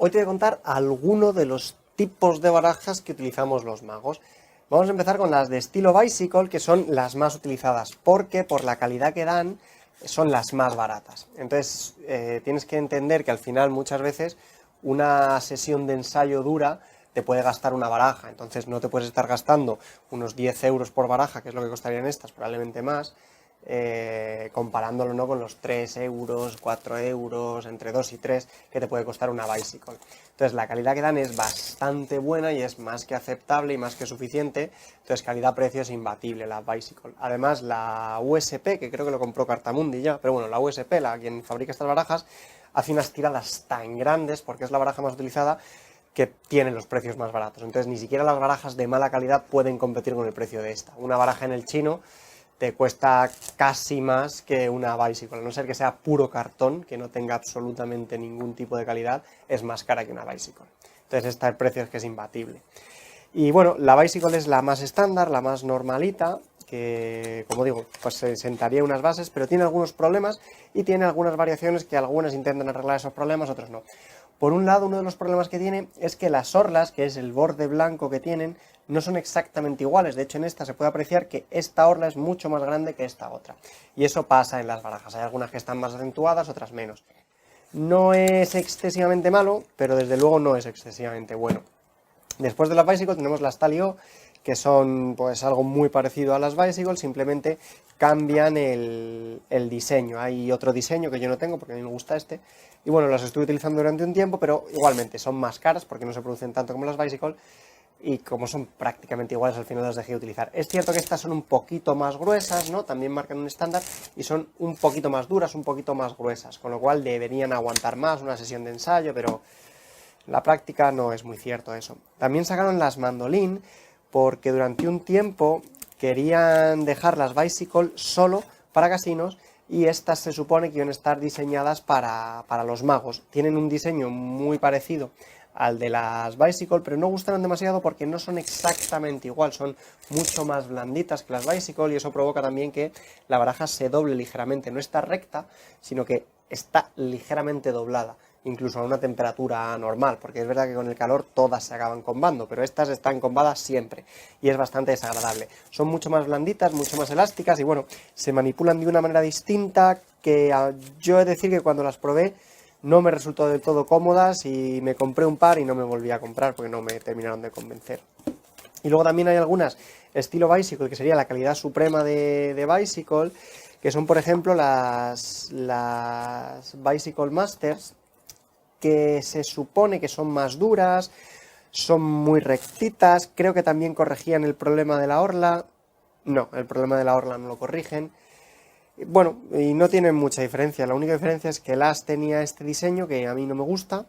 Hoy te voy a contar algunos de los tipos de barajas que utilizamos los magos. Vamos a empezar con las de estilo Bicycle, que son las más utilizadas, porque por la calidad que dan son las más baratas. Entonces tienes que entender que al final muchas veces una sesión de ensayo dura te puede gastar una baraja, entonces no te puedes estar gastando unos 10 euros por baraja, que es lo que costarían estas, probablemente más, comparándolo, ¿no?, con los 3 euros, 4 euros, entre 2 y 3 que te puede costar una Bicycle. Entonces la calidad que dan es bastante buena y es más que aceptable y más que suficiente. Entonces calidad-precio es imbatible la Bicycle. Además la USP, que creo que lo compró Cartamundi ya, pero bueno, la USP, quien fabrica estas barajas, hace unas tiradas tan grandes porque es la baraja más utilizada que tiene los precios más baratos. Entonces ni siquiera las barajas de mala calidad pueden competir con el precio de esta. Una baraja en el chino te cuesta casi más que una Bicycle, a no ser que sea puro cartón, que no tenga absolutamente ningún tipo de calidad, es más cara que una Bicycle. Entonces el precio es que es imbatible. Y bueno, la Bicycle es la más estándar, la más normalita, que como digo, pues se sentaría unas bases, pero tiene algunos problemas y tiene algunas variaciones que algunas intentan arreglar esos problemas, otros no. Por un lado, uno de los problemas que tiene es que las orlas, que es el borde blanco que tienen, no son exactamente iguales. De hecho, en esta se puede apreciar que esta orla es mucho más grande que esta otra. Y eso pasa en las barajas. Hay algunas que están más acentuadas, otras menos. No es excesivamente malo, pero desde luego no es excesivamente bueno. Después de las Bicycle tenemos las Talio, que son pues algo muy parecido a las Bicycle, simplemente cambian el diseño. Hay otro diseño que yo no tengo porque a mí me gusta este, y bueno, las estuve utilizando durante un tiempo, pero igualmente son más caras porque no se producen tanto como las Bicycle, y como son prácticamente iguales al final las dejé de utilizar. Es cierto que estas son un poquito más gruesas, ¿no? También marcan un estándar y son un poquito más duras, un poquito más gruesas, con lo cual deberían aguantar más una sesión de ensayo, pero la práctica no es muy cierto eso. También sacaron las Mandolin porque durante un tiempo querían dejar las Bicycle solo para casinos y estas se supone que iban a estar diseñadas para los magos. Tienen un diseño muy parecido al de las Bicycle, pero no gustaron demasiado porque no son exactamente igual, son mucho más blanditas que las Bicycle y eso provoca también que la baraja se doble ligeramente. No está recta, sino que está ligeramente doblada, incluso a una temperatura normal, porque es verdad que con el calor todas se acaban combando, pero estas están combadas siempre y es bastante desagradable. Son mucho más blanditas, mucho más elásticas y bueno, se manipulan de una manera distinta que yo he de decir que cuando las probé no me resultó del todo cómodas y me compré un par y no me volví a comprar porque no me terminaron de convencer. Y luego también hay algunas estilo Bicycle, que sería la calidad suprema de Bicycle, que son por ejemplo las Bicycle Masters, que se supone que son más duras, son muy rectitas, creo que también corregían el problema de la orla. No, el problema de la orla no lo corrigen. Bueno, y no tienen mucha diferencia, la única diferencia es que las tenía este diseño que a mí no me gusta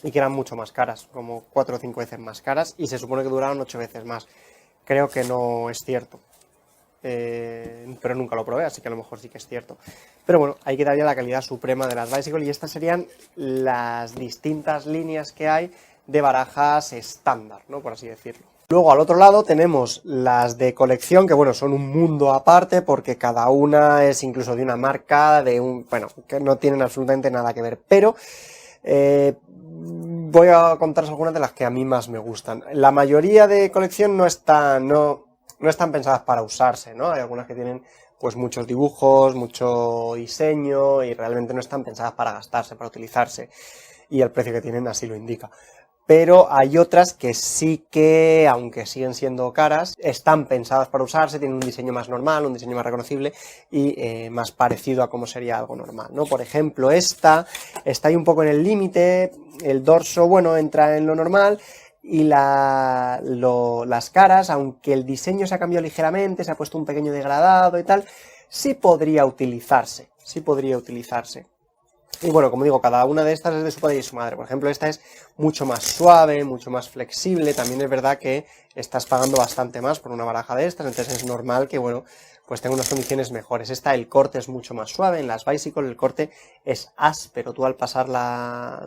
y que eran mucho más caras, como 4 o 5 veces más caras, y se supone que duraron 8 veces más. Creo que no es cierto, pero nunca lo probé, así que a lo mejor sí que es cierto. Pero bueno, ahí quedaría la calidad suprema de las Bicycle y estas serían las distintas líneas que hay de barajas estándar, ¿no?, por así decirlo. Luego al otro lado tenemos las de colección, que bueno, son un mundo aparte porque cada una es incluso de una marca, bueno, que no tienen absolutamente nada que ver, pero voy a contaros algunas de las que a mí más me gustan. La mayoría de colección no están pensadas para usarse, ¿no? Hay algunas que tienen pues muchos dibujos, mucho diseño y realmente no están pensadas para gastarse, para utilizarse, y el precio que tienen así lo indica. Pero hay otras que sí que, aunque siguen siendo caras, están pensadas para usarse, tienen un diseño más normal, un diseño más reconocible y más parecido a cómo sería algo normal, ¿no? Por ejemplo, esta está ahí un poco en el límite, el dorso, bueno, entra en lo normal y las caras, aunque el diseño se ha cambiado ligeramente, se ha puesto un pequeño degradado y tal, sí podría utilizarse, sí podría utilizarse. Y bueno, como digo, cada una de estas es de su padre y su madre. Por ejemplo, esta es mucho más suave, mucho más flexible. También es verdad que estás pagando bastante más por una baraja de estas, entonces es normal que, bueno, pues tenga unas condiciones mejores. Esta, el corte es mucho más suave, en las Bicycle el corte es áspero, tú al pasar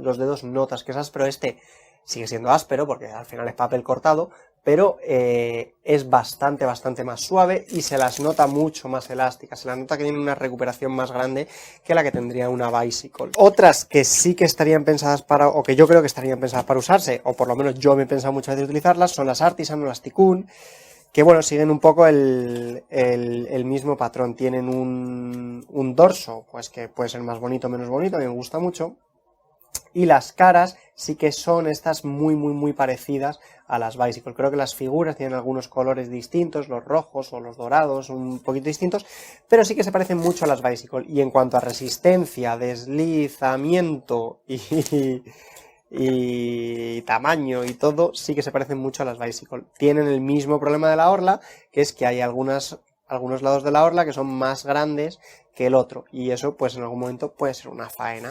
los dedos notas que es áspero, este sigue siendo áspero porque al final es papel cortado, pero es bastante más suave y se las nota mucho más elásticas, se las nota que tienen una recuperación más grande que la que tendría una Bicycle. Otras que sí que estarían pensadas para, o que yo creo que estarían pensadas para usarse, o por lo menos yo me he pensado muchas veces utilizarlas, son las Artisan o las Tikkun, que bueno, siguen un poco el mismo patrón, tienen un dorso, pues que puede ser más bonito o menos bonito, a mí me gusta mucho, y las caras sí que son estas muy parecidas a las Bicycle. Creo que las figuras tienen algunos colores distintos, los rojos o los dorados, un poquito distintos, pero sí que se parecen mucho a las Bicycle. Y en cuanto a resistencia, deslizamiento y tamaño y todo, sí que se parecen mucho a las Bicycle. Tienen el mismo problema de la orla, que es que hay algunos lados de la orla que son más grandes que el otro, y eso pues en algún momento puede ser una faena.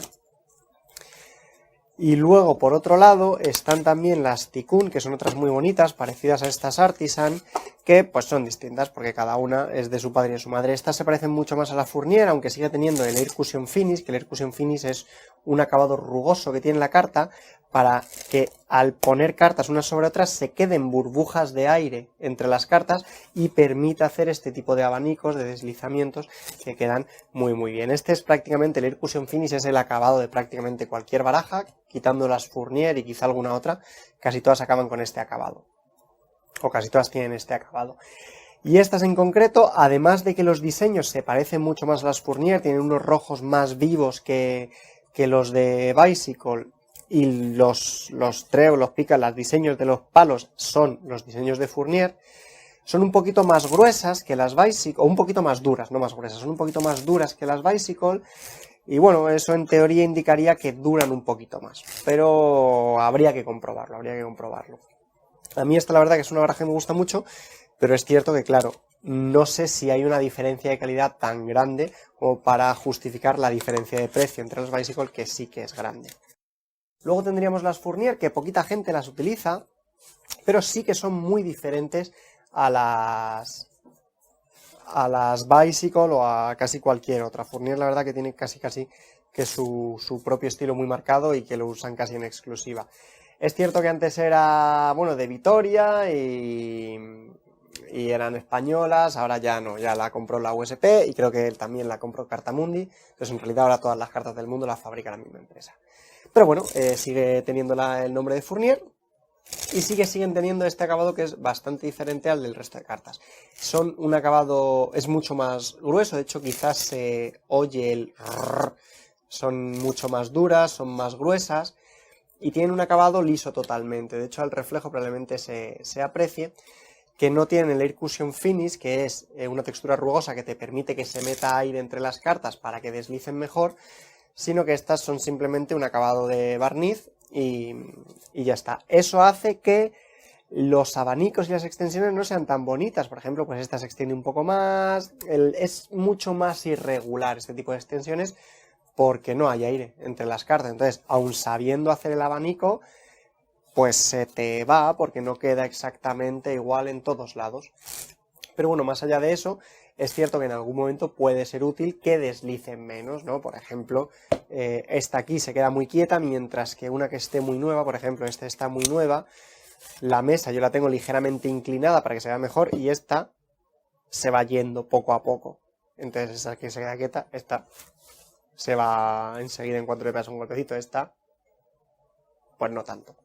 Y luego, por otro lado, están también las Tikkun, que son otras muy bonitas, parecidas a estas Artisan, que pues son distintas, porque cada una es de su padre y de su madre. Estas se parecen mucho más a la Fournier, aunque sigue teniendo el Air Cushion Finish, que el Air Cushion Finish es un acabado rugoso que tiene la carta, para que al poner cartas unas sobre otras se queden burbujas de aire entre las cartas y permite hacer este tipo de abanicos, de deslizamientos que quedan muy bien. Este es prácticamente, el Air Cushion Finish es el acabado de prácticamente cualquier baraja, quitando las Fournier y quizá alguna otra, casi todas acaban con este acabado, o casi todas tienen este acabado. Y estas en concreto, además de que los diseños se parecen mucho más a las Fournier, tienen unos rojos más vivos que los de Bicycle, y los treos, los picas, los diseños de los palos son los diseños de Fournier, son un poquito más gruesas que las Bicycle, o un poquito más duras, no más gruesas, son un poquito más duras que las Bicycle, y bueno, eso en teoría indicaría que duran un poquito más, pero habría que comprobarlo, A mí esta la verdad que es una baraja que me gusta mucho, pero es cierto que claro, no sé si hay una diferencia de calidad tan grande como para justificar la diferencia de precio entre las Bicycle, que sí que es grande. Luego tendríamos las Fournier, que poquita gente las utiliza, pero sí que son muy diferentes a las Bicycle o a casi cualquier otra. Fournier la verdad que tiene casi que su propio estilo muy marcado y que lo usan casi en exclusiva. Es cierto que antes era, bueno, de Vitoria y eran españolas, ahora ya no, ya la compró la USP y creo que también la compró Cartamundi, entonces en realidad ahora todas las cartas del mundo las fabrica la misma empresa. Pero bueno, sigue teniendo el nombre de Fournier y siguen teniendo este acabado que es bastante diferente al del resto de cartas. Son un acabado, es mucho más grueso, de hecho quizás se oye el rrr, son mucho más duras, son más gruesas y tienen un acabado liso totalmente. De hecho al reflejo probablemente se aprecie que no tienen el Air Cushion Finish, que es una textura rugosa que te permite que se meta aire entre las cartas para que deslicen mejor, sino que estas son simplemente un acabado de barniz y ya está. Eso hace que los abanicos y las extensiones no sean tan bonitas. Por ejemplo, pues esta se extiende un poco más, es mucho más irregular este tipo de extensiones porque no hay aire entre las cartas. Entonces, aun sabiendo hacer el abanico, pues se te va porque no queda exactamente igual en todos lados. Pero bueno, más allá de eso, es cierto que en algún momento puede ser útil que deslicen menos, ¿no? Por ejemplo, esta aquí se queda muy quieta, mientras que una que esté muy nueva, por ejemplo, esta está muy nueva, la mesa yo la tengo ligeramente inclinada para que se vea mejor y esta se va yendo poco a poco. Entonces esa que se queda quieta, esta se va enseguida en cuanto le pegas un golpecito, esta pues no tanto.